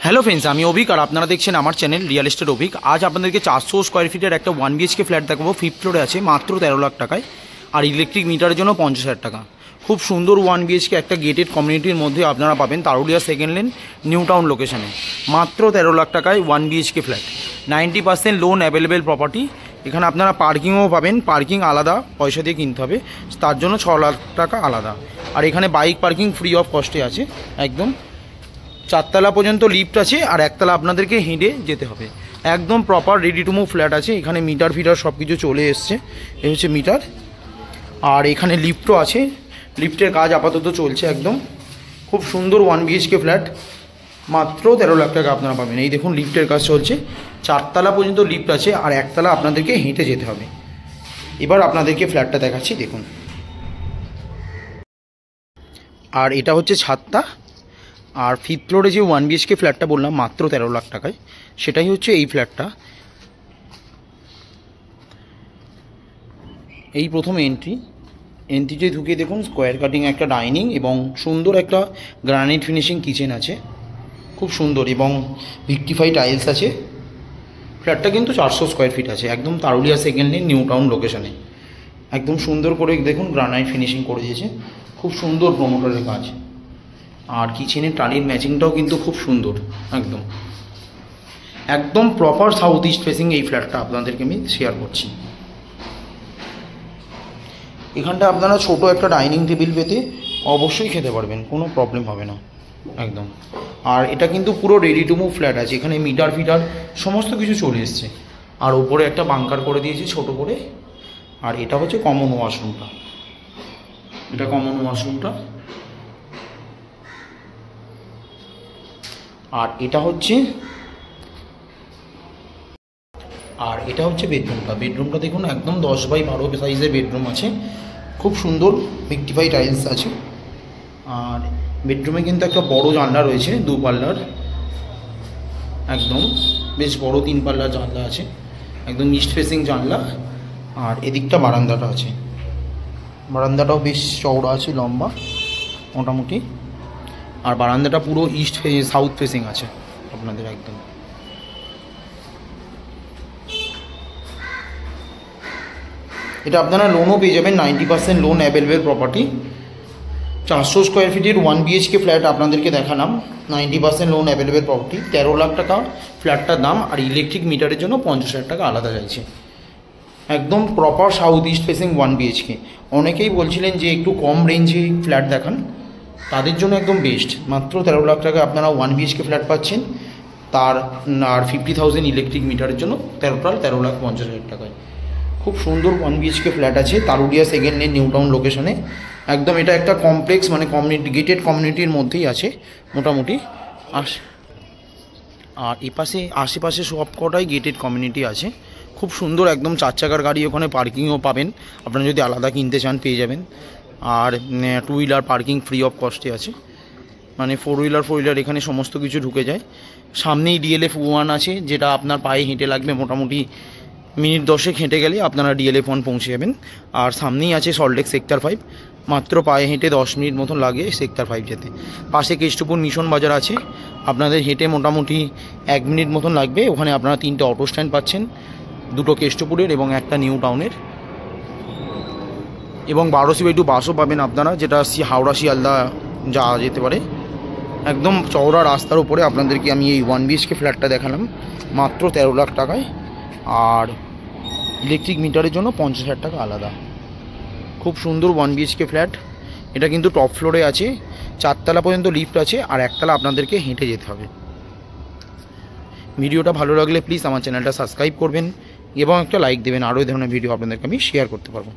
Hello friends, আমি অভিক আর আপনারা দেখছেন আমার চ্যানেল রিয়েল এস্টেট অভিক। আজ আপনাদেরকে 400 স্কোয়ার ফিটের একটা 1 BHK ফ্ল্যাট দেখাবো। 5th ফ্লোরে আছে, মাত্র 13 লাখ টাকায়। আর ইলেকট্রিক মিটারের জন্য 50,000 টাকা। খুব সুন্দর 1 BHK একটা গেটেড কমিউনিটির মধ্যে আপনারা পাবেন, তারুলিয়া সেকেন্ড লেন, নিউ টাউন লোকেশনে। মাত্র 13 লাখ টাকায় 1 BHK flat, 90% loan available property. এখানে আপনারা পার্কিংও পাবেন, পার্কিং আলাদা পয়সা দিয়ে কিনতে হবে, তার জন্য 6 লাখ টাকা আলাদা। আর এখানে বাইক পার্কিং ফ্রি অফ কস্টে আছে একদম। 4 তলা পর্যন্ত লিফট আছে, আর 1 তলা আপনাদেরকে হেঁটে যেতে হবে। একদম proper ready to move flat আছে। এখানে মিটার ফিটার সব কিছু চলে এসছে, এই হচ্ছে মিটার। আর এখানে লিফটও আছে, লিফটের কাজ আপাতত চলছে একদম। খুব সুন্দর 1 BHK ফ্ল্যাট, মাত্র 13 লাখ টাকা আপনারা পাবেন। এই দেখুন লিফটের কাজ চলছে, 4 তলা পর্যন্ত লিফট আছে, আর 1 তলা আপনাদেরকে হেঁটে যেতে হবে। এবার আপনাদেরকে ফ্ল্যাটটা দেখাচ্ছি, দেখুন। আর এটা হচ্ছে ছাদটা। আর 5th ফ্লোরে যে 1 BHK ফ্ল্যাটটা বললাম মাত্র 13 লাখ টাকায়, সেটাই হচ্ছে এই ফ্ল্যাটটা। এই প্রথম এন্ট্রিতে ঢুকে দেখুন স্কোয়ার কাটিং একটা ডাইনিং এবং সুন্দর একটা গ্রানাইট ফিনিশিং কিচেন আছে, খুব সুন্দর। এবং ভিক্টিফাই টাইলস আছে। ফ্ল্যাটটা কিন্তু 400 স্কোয়ার ফিট আছে, একদম তারুলিয়া সেকেন্ড লেন, নিউ টাউন লোকেশনে। একদম সুন্দর করে দেখুন গ্রানাইট ফিনিশিং করে দিয়েছে, খুব সুন্দর প্রমোটারের কাজ। আর কিচেনের টালির ম্যাচিংটাও কিন্তু খুব সুন্দর, একদম একদম প্রপার সাউথ ইস্ট ফেসিং এই ফ্ল্যাটটা আপনাদেরকে আমি শেয়ার করছি। এখানটা আপনারা ছোট একটা ডাইনিং টেবিল পেতে অবশ্যই খেতে পারবেন, কোনো প্রবলেম হবে না একদম। আর এটা কিন্তু পুরো রেডি টু মুভ ফ্ল্যাট আছে, এখানে মিটার ফিটার সমস্ত কিছু চলে এসছে। আর উপরে একটা বাংকার করে দিয়েছি ছোট করে। আর এটা হচ্ছে কমন ওয়াশরুমটা, এটা কমন ওয়াশরুমটা। আর এটা হচ্ছে বেডরুমটা দেখুন, একদম 10x12 সাইজের বেডরুম আছে, খুব সুন্দর ভিক্টিফাই টাইলস আছে। আর বেডরুমে কিন্তু একটা বড় জানলা রয়েছে, 2 পাল্লার, একদম বেশ বড় 3 পাল্লার জানলা আছে, একদম ইস্ট ফেসিং জানলা। আর এদিকটা বারান্দাটা আছে, বারান্দাটাও বেশ চওড়া আছে, লম্বা মোটামুটি। আর বারান্দাটা পুরো সাউথ ফেসিং আছে আপনাদের একদম। এটা আপনারা লোনও পেয়ে যাবেন, 90% লোন অ্যাভেলেবেল প্রপার্টি। 400 স্কোয়ার ফিটের 1 BHK ফ্ল্যাট আপনাদেরকে দেখালাম, 90% লোন অ্যাভেলেবেল প্রপার্টি। 13 লাখ টাকা ফ্ল্যাটটার দাম। আর ইলেকট্রিক মিটারের জন্য 50,000 টাকা আলাদা চাইছে। একদম proper south east facing 1 BHK। অনেকেই বলছিলেন যে একটু কম রেঞ্জে ফ্ল্যাট দেখান, তাদের জন্য একদম বেস্ট। মাত্র 13 লাখ টাকা আপনারা 1 BHK ফ্ল্যাট পাচ্ছেন, তার আর 50,000 ইলেকট্রিক মিটারের জন্য 13,50,000 টাকায়। খুব সুন্দর 1 BHK ফ্ল্যাট আছে, তারুলিয়া সেকেন্ড লেন, নিউ টাউন লোকেশনে। একদম এটা একটা কমপ্লেক্স, মানে কমিউনিটি, গেটেড কমিউনিটির মধ্যেই আছে মোটামুটি। আর এপাশে আশেপাশে সব কটাই গেটেড কমিউনিটি আছে, খুব সুন্দর। একদম 4 চাকার গাড়ি ওখানে পার্কিংও পাবেন, আপনারা যদি আলাদা কিনতে চান পেয়ে যাবেন। আর 2 হুইলার পার্কিং ফ্রি অফ কস্টে আছে, মানে 4 হুইলার এখানে সমস্ত কিছু ঢুকে যায়। সামনেই DLF 1 আছে, যেটা আপনার পায়ে হেঁটে লাগবে মোটামুটি মিনিট 10 হেঁটে গেলে আপনারা DLF 1 পৌঁছে যাবেন। আর সামনেই আছে সল্টলেক সেক্টর 5, মাত্র পায়ে হেঁটে 10 মিনিট মতন লাগে সেক্টর 5 যেতে। পাশে কেষ্টপুর মিশন বাজার আছে, আপনাদের হেঁটে মোটামুটি 1 মিনিট মতন লাগবে। ওখানে আপনারা 3টে অটো স্ট্যান্ড পাচ্ছেন, 2টো কেষ্টপুরের এবং একটা নিউ টাউনের। এবং 12C/2 বাসও পাবেন আপনারা, যেটা হাওড়া শিয়ালদা যাওয়া যেতে পারে। একদম চওড়া রাস্তার উপরে আপনাদেরকে আমি এই 1 BHK ফ্ল্যাটটা দেখালাম, মাত্র 13 লাখ টাকায়। আর ইলেকট্রিক মিটারের জন্য 50,000 টাকা আলাদা। খুব সুন্দর 1 BHK ফ্ল্যাট। এটা কিন্তু টপ ফ্লোরে আছে, 4 তলা পর্যন্ত লিফট আছে, আর 1 তলা আপনাদেরকে হেঁটে যেতে হবে। ভিডিওটা ভালো লাগলে প্লিজ আমার চ্যানেলটা সাবস্ক্রাইব করবেন এবং একটা লাইক দেবেন, আরও এই ধরনের ভিডিও আপনাদেরকে আমি শেয়ার করতে পারবো।